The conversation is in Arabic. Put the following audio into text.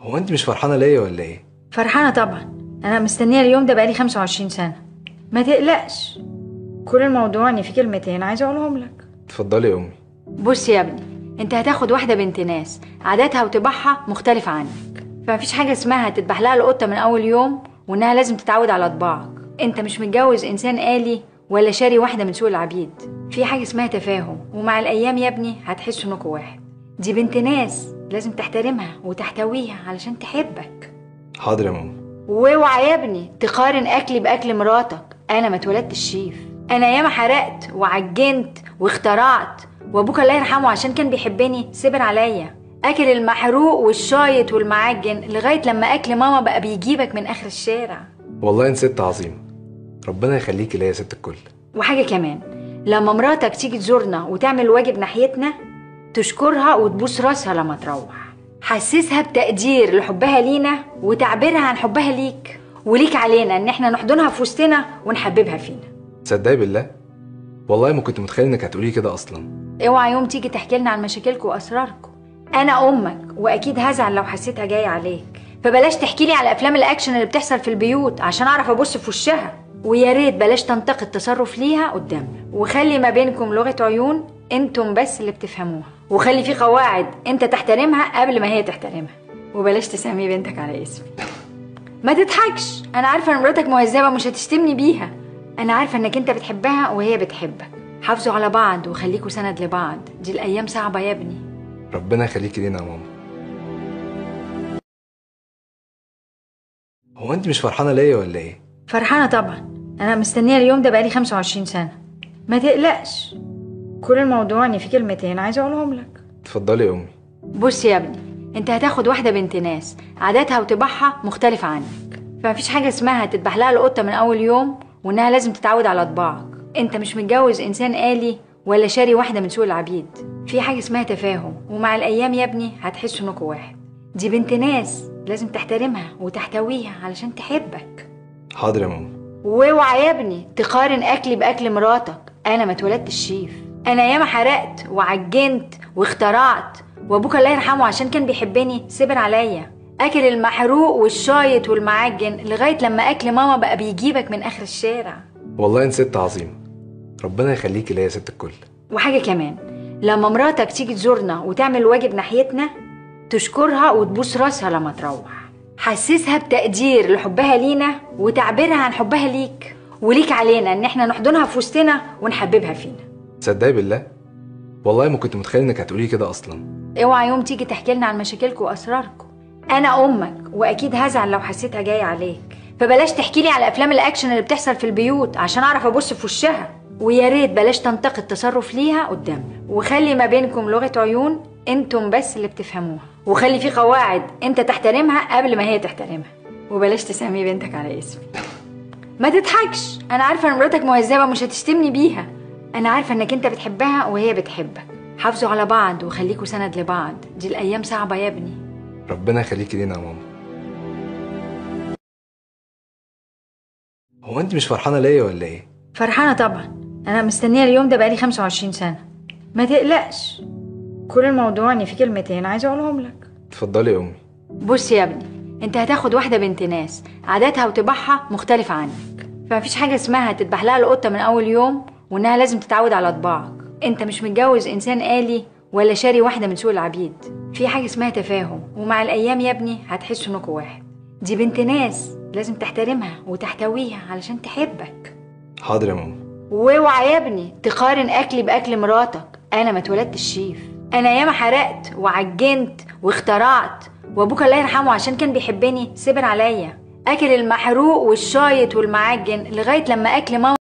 هو انت مش فرحانه ليا ولا ايه؟ فرحانة طبعا. أنا مستنية اليوم ده بقالي 25 سنة. ما تقلقش، كل الموضوع إن في كلمتين عايزة أقولهم لك. اتفضلي يا امي. بص يا ابني، أنت هتاخد واحدة بنت ناس عاداتها وطباعها مختلفة عنك، فمفيش حاجة اسمها تذبح لها القطة من أول يوم وإنها لازم تتعود على طباعك. أنت مش متجوز إنسان آلي ولا شاري واحدة من سوق العبيد. في حاجة اسمها تفاهم، ومع الأيام يا ابني هتحسوا إنكوا واحد. دي بنت ناس لازم تحترمها وتحتويها علشان تحبك. حاضر يا ماما. واوعى يا ابني تقارن اكلي باكل مراتك. انا ما اتولدتش شيف، انا ياما حرقت وعجنت واخترعت، وابوك الله يرحمه عشان كان بيحبني صبر عليا. اكل المحروق والشايط والمعجن لغايه لما اكل ماما بقى بيجيبك من اخر الشارع. والله انت ست عظيمه، ربنا يخليكي ليا يا ست الكل. وحاجه كمان، لما مراتك تيجي تزورنا وتعمل واجب ناحيتنا تشكرها وتبوس راسها لما تروح. حسسها بتقدير لحبها لينا وتعبيرها عن حبها ليك، وليك علينا ان احنا نحضنها في وسطنا ونحببها فينا. تصدقي بالله والله ما كنت متخيل انك هتقولي كده اصلا. اوعى يوم تيجي تحكي لنا عن مشاكلكم واسراركم. انا امك واكيد هزعل لو حسيتها جايه عليك، فبلاش تحكي لي على افلام الاكشن اللي بتحصل في البيوت عشان اعرف ابص في وشها. ويا ريت بلاش تنتقد تصرف ليها قدامنا، وخلي ما بينكم لغه عيون انتم بس اللي بتفهموها، وخلي في قواعد انت تحترمها قبل ما هي تحترمها، وبلاش تسمي بنتك على اسمي. ما تضحكش، انا عارفه ان مراتك مهذبه مش هتشتمني بيها. انا عارفه انك انت بتحبها وهي بتحبك. حافظوا على بعض وخليكوا سند لبعض، دي الايام صعبه يا ابني. ربنا يخليكي لينا يا ماما. هو انت مش فرحانه ليا ولا ايه؟ فرحانه طبعا. انا مستنيه اليوم ده بقالي 25 سنه. ما تقلقش، كل الموضوع ان في كلمتين عايزه اقولهم لك. اتفضلي يا امي. بص يا ابني، انت هتاخد واحده بنت ناس عاداتها وطباعها مختلفه عنك، فمفيش حاجه اسمها تذبح لها القطه من اول يوم وانها لازم تتعود على طباعك. انت مش متجوز انسان آلي ولا شاري واحده من سوق العبيد. في حاجه اسمها تفاهم، ومع الايام يا ابني هتحسوا انكوا واحد. دي بنت ناس لازم تحترمها وتحتويها علشان تحبك. حاضر يا ماما. واوعى يا ابني تقارن اكلي باكل مراتك. انا ما اتولدتش شيف، انا ياما حرقت وعجنت واخترعت، وابوك الله يرحمه عشان كان بيحبني صبر عليا. اكل المحروق والشايط والمعجن لغايه لما اكل ماما بقى بيجيبك من اخر الشارع. والله انت ست عظيمه، ربنا يخليكي ليا يا ست الكل. وحاجه كمان، لما مراتك تيجي تزورنا وتعمل واجب ناحيتنا تشكرها وتبوس راسها لما تروح. حسسها بتقدير لحبها لينا وتعبيرها عن حبها ليك، وليك علينا ان احنا نحضنها في وسطنا ونحببها فينا. تصدقي بالله والله ما كنت متخيل انك هتقولي كده اصلا. اوعى يوم تيجي تحكي لنا عن مشاكلكم واسراركم. انا امك واكيد هزعل لو حسيتها جايه عليك، فبلاش تحكي لي على افلام الاكشن اللي بتحصل في البيوت عشان اعرف ابص في وشها. ويا ريت بلاش تنتقد تصرف ليها قدامنا، وخلي ما بينكم لغه عيون انتم بس اللي بتفهموها، وخلي في قواعد انت تحترمها قبل ما هي تحترمها، وبلاش تسمي بنتك على اسمي. ما تضحكش، انا عارفه ان مراتك مهذبه مش هتشتمني بيها. انا عارفه انك انت بتحبها وهي بتحبك. حافظوا على بعض وخليكوا سند لبعض، دي الايام صعبه يا ابني. ربنا يخليكي لينا يا ماما. هو انت مش فرحانه ليا ولا ايه؟ فرحانه طبعا. انا مستنيه اليوم ده بقالي 25 سنه. ما تقلقش، كل الموضوع ان في كلمتين عايزه اقولهم لك. اتفضلي يا امي. بص يا ابني، انت هتاخد واحده بنت ناس عاداتها وطباعها مختلفه عنك، فمفيش حاجه اسمها تذبح لها القطه من اول يوم وانها لازم تتعود على طباعك. انت مش متجوز انسان آلي ولا شاري واحده من سوق العبيد. في حاجه اسمها تفاهم، ومع الايام يا ابني هتحسوا انكوا واحد. دي بنت ناس لازم تحترمها وتحتويها علشان تحبك. حاضر يا ماما. واوعى يا ابني تقارن اكلي باكل مراتك. انا ما اتولدتش شيف، انا ياما حرقت وعجنت واخترعت، وابوك الله يرحمه عشان كان بيحبني صبر عليا. اكل المحروق والشايط والمعجن لغايه لما اكل ماما